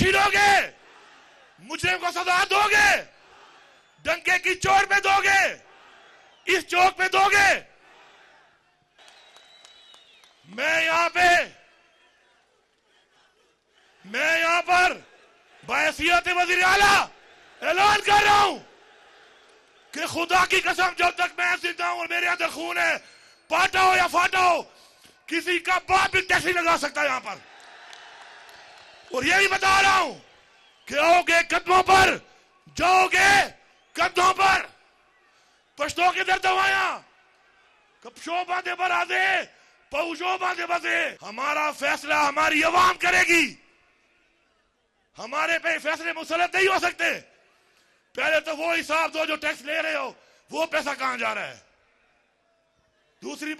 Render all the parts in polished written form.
छीनोगे, मुजरिम को सजा दोगे, डंके की चोट में दोगे, इस चौक में दोगे। मैं यहां पर बहैसियत वज़ीर आला ऐलान कर रहा हूं कि खुदा की कसम जब तक मैं जिंदा हूं और मेरे अंदर खून है, पाटा हो या फाटा हो, किसी का बाप भी टैक्सी लगा सकता है यहां पर। और यही बता रहा हूं कि आओगे कदमों पर, जाओगे कदमों पर। पश्तो के दर दवाया कपशो बांधे बरादे पहुंचो बांधे बजे। हमारा फैसला हमारी अवाम करेगी, हमारे पे फैसले मुसलत नहीं हो सकते। पहले तो वो हिसाब दो जो टैक्स ले रहे हो, वो पैसा कहां जा रहा है। दूसरी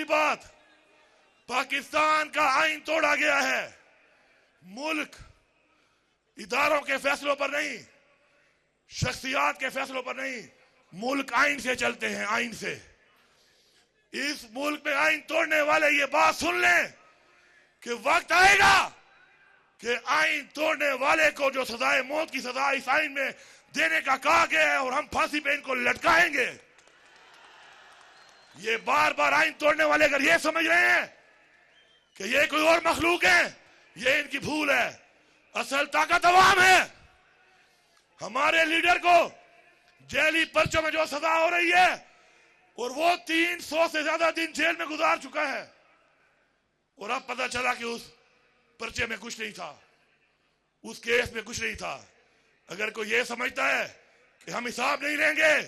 बात, पाकिस्तान का आईन तोड़ा गया है। मुल्क इदारों के फैसलों पर नहीं, शख्सियात के फैसलों पर नहीं, मुल्क आईन से चलते हैं, आईन से। इस मुल्क में आईन तोड़ने वाले ये बात सुन लें कि वक्त आएगा कि आईन तोड़ने वाले को जो सजाए मौत की सजा इस आईन में देने का कहा गया है और हम फांसी पे इनको लटकाएंगे। ये बार बार आईन तोड़ने वाले अगर ये समझ रहे हैं कि ये कोई और मखलूक है, ये इनकी भूल है। असल ताकत अवाम है। हमारे लीडर को जेली पर्चों में जो सजा हो रही है और वो 300 से ज्यादा दिन जेल में गुजार चुका है और अब पता चला कि उस पर्चे में कुछ नहीं था, उस केस में कुछ नहीं था। अगर कोई ये समझता है कि हम हिसाब नहीं लेंगे,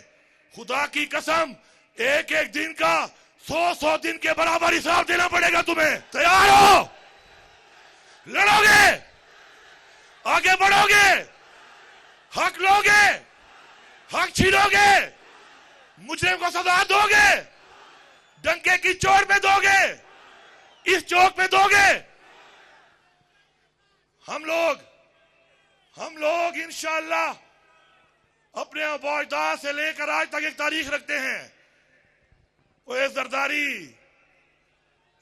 खुदा की कसम एक एक दिन का 100 दिन के बराबर हिसाब देना पड़ेगा तुम्हें। तैयार हो? लड़ोगे, आगे बढ़ोगे, हक लोगे, हक छीनोगे, मुजरिम को सजा दोगे, डंके की चोट में दोगे, इस चौक में दोगे। हम लोग इंशाअल्लाह अपने अबौजदाद से लेकर आज तक एक तारीख रखते हैं। ओए जरदारी,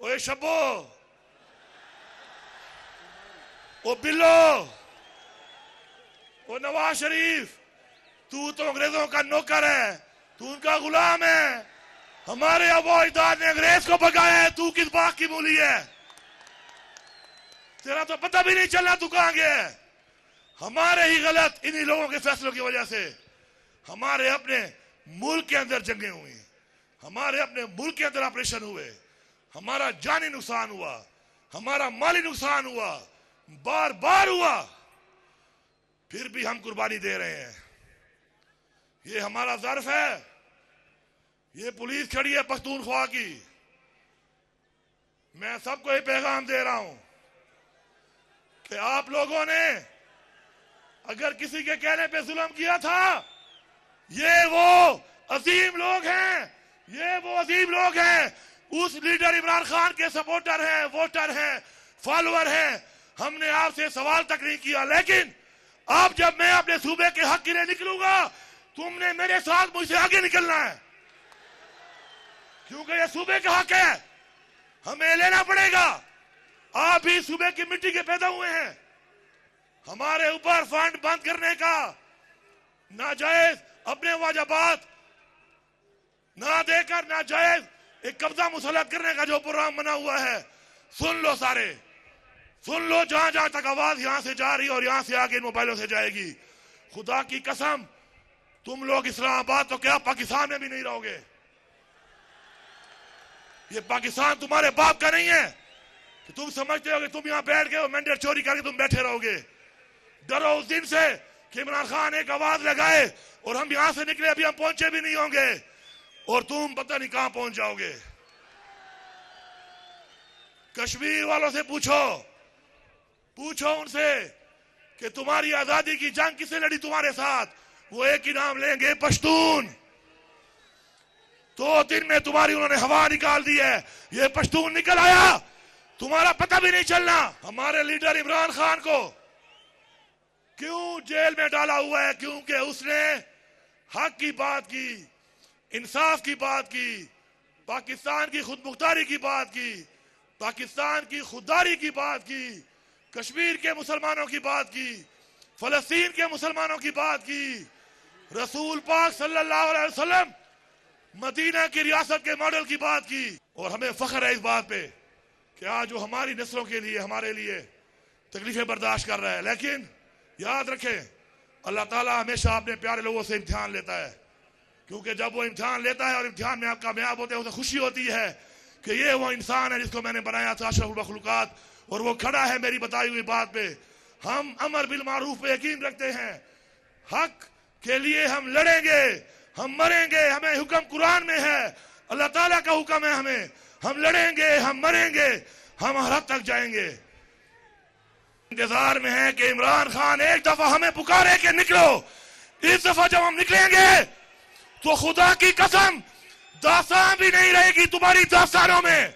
ओए शब्बो, ओ बिल्लो, ओ नवाज शरीफ, तू तो अंग्रेजों का नौकर है, तू उनका गुलाम है। हमारे अबौजदाद ने अंग्रेज को भगाया है, तू किस बात की मूली है? तेरा तो पता भी नहीं चलना तू कहां गया है। हमारे ही गलत इन्हीं लोगों के फैसलों की वजह से हमारे अपने मुल्क के अंदर जंगें हुई, हमारे अपने मुल्क के अंदर ऑपरेशन हुए, हमारा जानी नुकसान हुआ, हमारा माली नुकसान हुआ, बार बार हुआ, फिर भी हम कुर्बानी दे रहे हैं। ये हमारा ज़र्फ है। ये पुलिस खड़ी है पख्तूनख्वा की। मैं सबको ये पैगाम दे रहा हूं कि आप लोगों ने अगर किसी के कहने पे जुल्म किया था, ये वो अजीम लोग हैं, ये वो अजीम लोग हैं, उस लीडर इमरान खान के सपोर्टर हैं, वोटर हैं, फॉलोअर हैं। हमने आपसे सवाल तक नहीं किया, लेकिन अब जब मैं अपने सूबे के हक के लिए निकलूंगा, तुमने मेरे साथ मुझसे आगे निकलना है, क्योंकि ये सूबे का हक है, हमें लेना पड़ेगा। आप भी सूबे की मिट्टी के पैदा हुए हैं। हमारे ऊपर फंड बंद करने का, नाजायज अपने वाजबात ना देकर नाजायज एक कब्जा मुसलत करने का जो प्रोग्राम बना हुआ है, सुन लो सारे, सुन लो। जहां जहां तक आवाज यहां से जा रही है और यहां से आगे मोबाइलों से जाएगी, खुदा की कसम तुम लोग इस्लामाबाद तो क्या पाकिस्तान में भी नहीं रहोगे। ये पाकिस्तान तुम्हारे बाप का नहीं है कि तुम समझते हो कि तुम यहां बैठ गए हो, मैंडेट चोरी करके तुम बैठे रहोगे। डरो उस दिन से कि इमरान खान एक आवाज लगाए और हम यहां से निकले, अभी हम पहुंचे भी नहीं होंगे और तुम पता नहीं कहां पहुंच जाओगे। कश्मीर वालों से पूछो उनसे कि तुम्हारी आजादी की जंग किसने लड़ी तुम्हारे साथ, वो एक ही नाम लेंगे, पश्तून। 2 दिन में तुम्हारी उन्होंने हवा निकाल दी है, ये पश्तून निकल आया, तुम्हारा पता भी नहीं चलना। हमारे लीडर इमरान खान को क्यों जेल में डाला हुआ है? क्योंकि उसने हक की बात की, इंसाफ की बात की, पाकिस्तान की खुदमुख्तारी की बात की, पाकिस्तान की खुददारी की बात की, कश्मीर के मुसलमानों की बात की, फलस्तीन के मुसलमानों की बात की, रसूल पाक सल्लल्लाहु अलैहि वसल्लम मदीना की रियासत के मॉडल की बात की। और हमें फख्र है इस बात पे कि आज जो हमारी नस्लों के लिए, हमारे लिए तकलीफें बर्दाश्त कर रहा है। लेकिन याद रखें, अल्लाह ताला हमेशा अपने प्यारे लोगों से इम्तिहान लेता है, क्योंकि जब वो इम्तिहान लेता है और इम्तिहान में आप कामयाब होते हैं, उसे खुशी होती है कि ये वो इंसान है जिसको मैंने बनाया था, अशरफुल मखलूकात, और वो खड़ा है मेरी बताई हुई बात पे। हम अमर बिल मारूफ पे यकीन रखते हैं, हक के लिए हम लड़ेंगे, हम मरेंगे, हमें हुक्म कुरान में है, अल्लाह ताला का हुक्म है हमें, हम लड़ेंगे, हम मरेंगे, हम हर हद तक जाएंगे। इंतजार में है कि इमरान खान एक दफा हमें पुकारे कि निकलो। इस दफा जब हम निकलेंगे तो खुदा की कसम दास्तान भी नहीं रहेगी तुम्हारी दास्तानों में।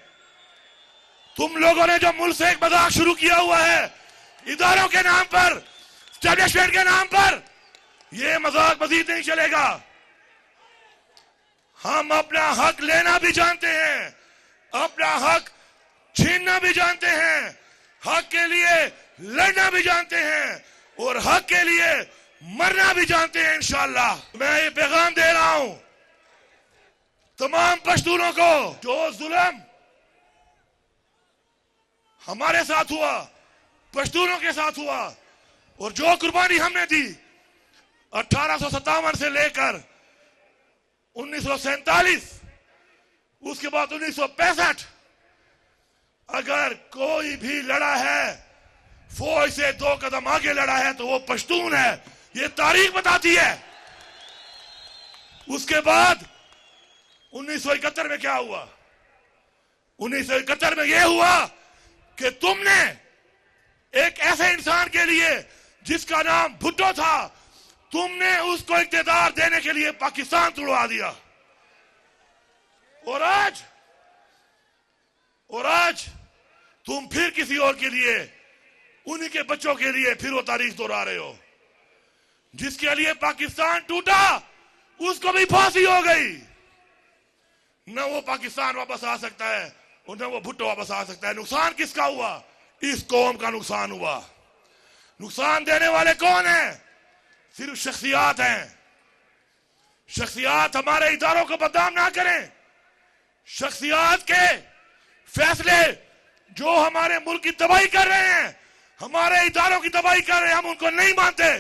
तुम लोगों ने जो मुल्क से एक मजाक शुरू किया हुआ है इदारों के नाम पर, स्टैब्लिशमेंट के नाम पर, यह मजाक मजीद नहीं चलेगा। हम अपना हक लेना भी जानते हैं, अपना हक छीनना भी जानते हैं, हक के लिए लड़ना भी जानते हैं और हक के लिए मरना भी जानते हैं इंशाअल्लाह। मैं ये पैगाम दे रहा हूं तमाम पश्तूनों को, जो जुल्म हमारे साथ हुआ, पश्तूनों के साथ हुआ, और जो कुर्बानी हमने दी 1857 से लेकर 1947, उसके बाद 1965, अगर कोई भी लड़ा है, फौज से 2 कदम आगे लड़ा है, तो वो पश्तून है। ये तारीख बताती है। उसके बाद 1971 में क्या हुआ? 1971 में यह हुआ कि तुमने एक ऐसे इंसान के लिए जिसका नाम भुट्टो था, तुमने उसको इख्तियार देने के लिए पाकिस्तान तुड़वा दिया। और आज तुम फिर किसी और के लिए, उन्हीं के बच्चों के लिए फिर वो तारीख दोहरा रहे हो। जिसके लिए पाकिस्तान टूटा उसको भी फांसी हो गई। न वो पाकिस्तान वापस आ सकता है और न वो भुट्टो वापस आ सकता है। नुकसान किसका हुआ? इस कौम का नुकसान हुआ। नुकसान देने वाले कौन हैं? सिर्फ शख्सियात हैं। शख्सियात हमारे इदारों को बदनाम ना करें। शख्सियात के फैसले जो हमारे मुल्क की तबाही कर रहे हैं, हमारे इदारों की तबाही कर रहे हैं, हम उनको नहीं मानते,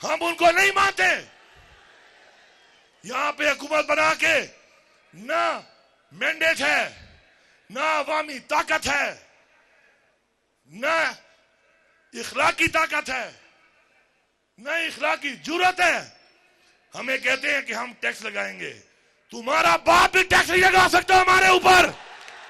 हम उनको नहीं मानते। यहां पे हुकूमत बना के ना मैंडेट है, ना अवामी ताकत है, ना इखलाकी ताकत है, ना इखलाकी जुर्रत है। हमें कहते हैं कि हम टैक्स लगाएंगे। तुम्हारा बाप भी टैक्स नहीं लगा सकता हमारे ऊपर।